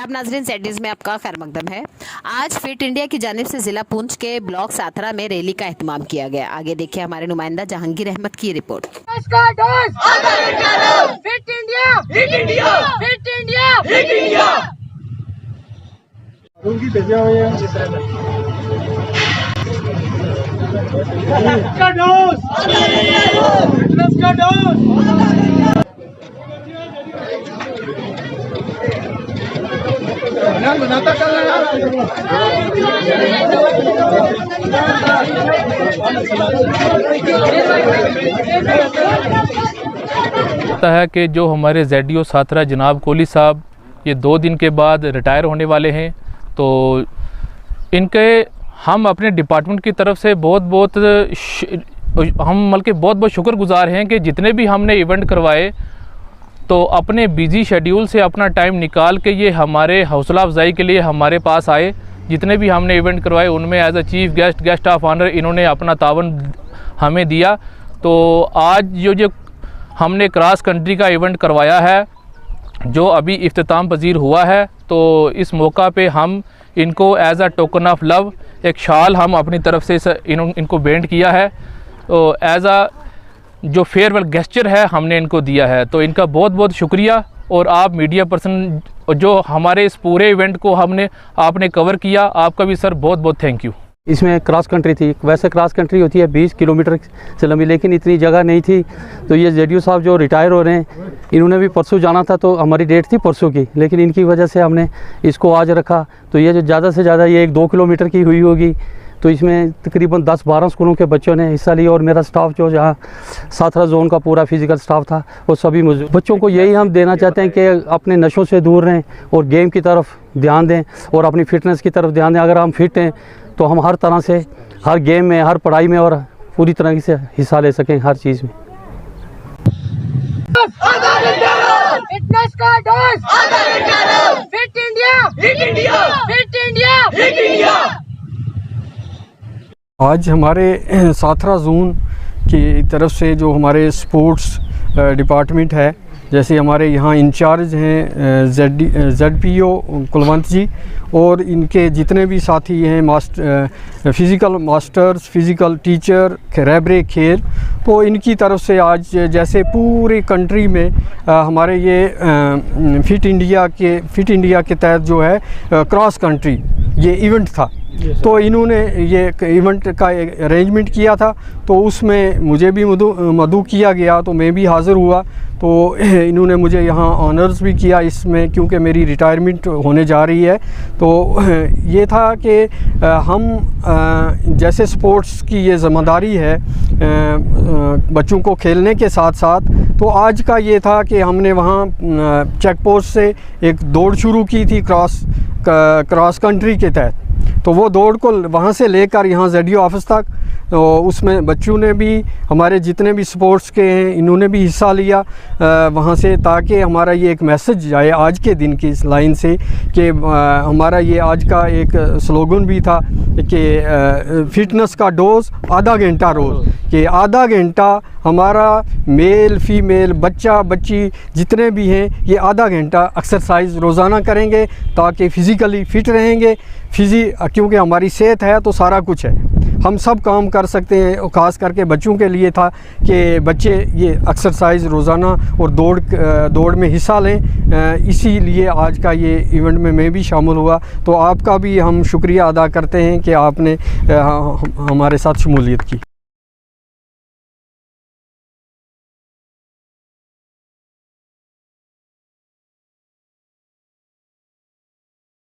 आदाब नाजरीन, Z news में आपका खैर मकदम है। आज फिट इंडिया की जानिब से ज़िला पुंछ के ब्लॉक साथरा में रैली का एहतमाम किया गया। आगे देखिए हमारे नुमाइंदा जहांगीर अहमद की report. Fit India, fit India, fit India, fit India. उनकी भेजा हुई है का डोज, फिटनेस का डोज। बनाता चल लगता है कि जो हमारे ZDO साथरा जनाब कोहली साहब ये 2 दिन के बाद रिटायर होने वाले हैं, तो इनके हम अपने डिपार्टमेंट की तरफ से बहुत शुक्रगुजार हैं कि जितने भी हमने इवेंट करवाए तो अपने बिज़ी शेड्यूल से अपना टाइम निकाल के ये हमारे हौसला अफजाई के लिए हमारे पास आए। जितने भी हमने इवेंट करवाए उनमें as a chief guest of honour इन्होंने अपना तावन हमें दिया। तो आज जो हमने क्रॉस कंट्री का इवेंट करवाया है जो अभी इख्तिताम पजीर हुआ है, तो इस मौका पे हम इनको as a token of love एक शाल हम अपनी तरफ से इनको भेंट किया है। तो एज अ जो फेयरवेल गेस्चर है हमने इनको दिया है, तो इनका बहुत बहुत शुक्रिया। और आप मीडिया पर्सन जो हमारे इस पूरे इवेंट को आपने कवर किया, आपका भी सर बहुत बहुत थैंक यू। इसमें क्रॉस कंट्री थी, वैसे क्रॉस कंट्री होती है 20 किलोमीटर से लंबी, लेकिन इतनी जगह नहीं थी। तो ये ZDO साहब जो रिटायर हो रहे हैं, इन्होंने भी परसों जाना था, तो हमारी डेट थी परसों की, लेकिन इनकी वजह से हमने इसको आज रखा। तो ये जो ज़्यादा से ज़्यादा ये 1-2 किलोमीटर की हुई होगी। तो इसमें तकरीबन 10-12 स्कूलों के बच्चों ने हिस्सा लिया और मेरा स्टाफ जो जहाँ साथरा जोन का पूरा फिज़िकल स्टाफ था वो सभी मौजूद। बच्चों को यही हम देना चाहते हैं कि अपने नशों से दूर रहें और गेम की तरफ ध्यान दें और अपनी फ़िटनेस की तरफ ध्यान दें। अगर हम फिट हैं तो हम हर तरह से हर गेम में, हर पढ़ाई में और पूरी तरह से हिस्सा ले सकें हर चीज़ में। फिटनेस का dose, fit India, fit India, fit India, fit India. आज हमारे साथरा जोन की तरफ से जो हमारे स्पोर्ट्स डिपार्टमेंट है, जैसे हमारे यहाँ इंचार्ज हैं ZPO कुलवंत जी और इनके जितने भी साथी हैं फ़िज़िकल मास्टर्स, फ़िज़िकल टीचर, रहबरे खेल, तो इनकी तरफ से आज जैसे पूरी कंट्री में हमारे ये फिट इंडिया के तहत जो है क्रॉस कंट्री ये इवेंट था। तो इन्होंने ये इवेंट का अरेंजमेंट किया था, तो उसमें मुझे भी मदऊ किया गया, तो मैं भी हाज़िर हुआ। तो इन्होंने मुझे यहाँ ऑनर्स भी किया इसमें, क्योंकि मेरी रिटायरमेंट होने जा रही है। तो ये था कि हम जैसे स्पोर्ट्स की ये ज़िम्मेदारी है बच्चों को खेलने के साथ साथ, तो आज का ये था कि हमने वहाँ चेक पोस्ट से एक दौड़ शुरू की थी क्रॉस कंट्री के तहत। तो वो दौड़ को वहाँ से लेकर यहाँ ZDO ऑफिस तक, तो उसमें बच्चों ने भी, हमारे जितने भी स्पोर्ट्स के हैं इन्होंने भी हिस्सा लिया वहाँ से, ताकि हमारा ये एक मैसेज जाए आज के दिन की इस लाइन से कि हमारा ये आज का एक स्लोगन भी था कि फिटनेस का डोज आधा घंटा रोज़, कि आधा घंटा हमारा मेल फीमेल बच्चा बच्ची जितने भी हैं ये आधा घंटा एक्सरसाइज रोज़ाना करेंगे ताकि फ़िज़िकली फ़िट रहेंगे। क्योंकि हमारी सेहत है तो सारा कुछ है, हम सब काम कर सकते हैं। और ख़ास करके बच्चों के लिए था कि बच्चे ये एक्सरसाइज रोज़ाना और दौड़ में हिस्सा लें। इसीलिए आज का ये इवेंट में मैं भी शामिल हुआ। तो आपका भी हम शुक्रिया अदा करते हैं कि आपने हमारे साथ शमूलियत की।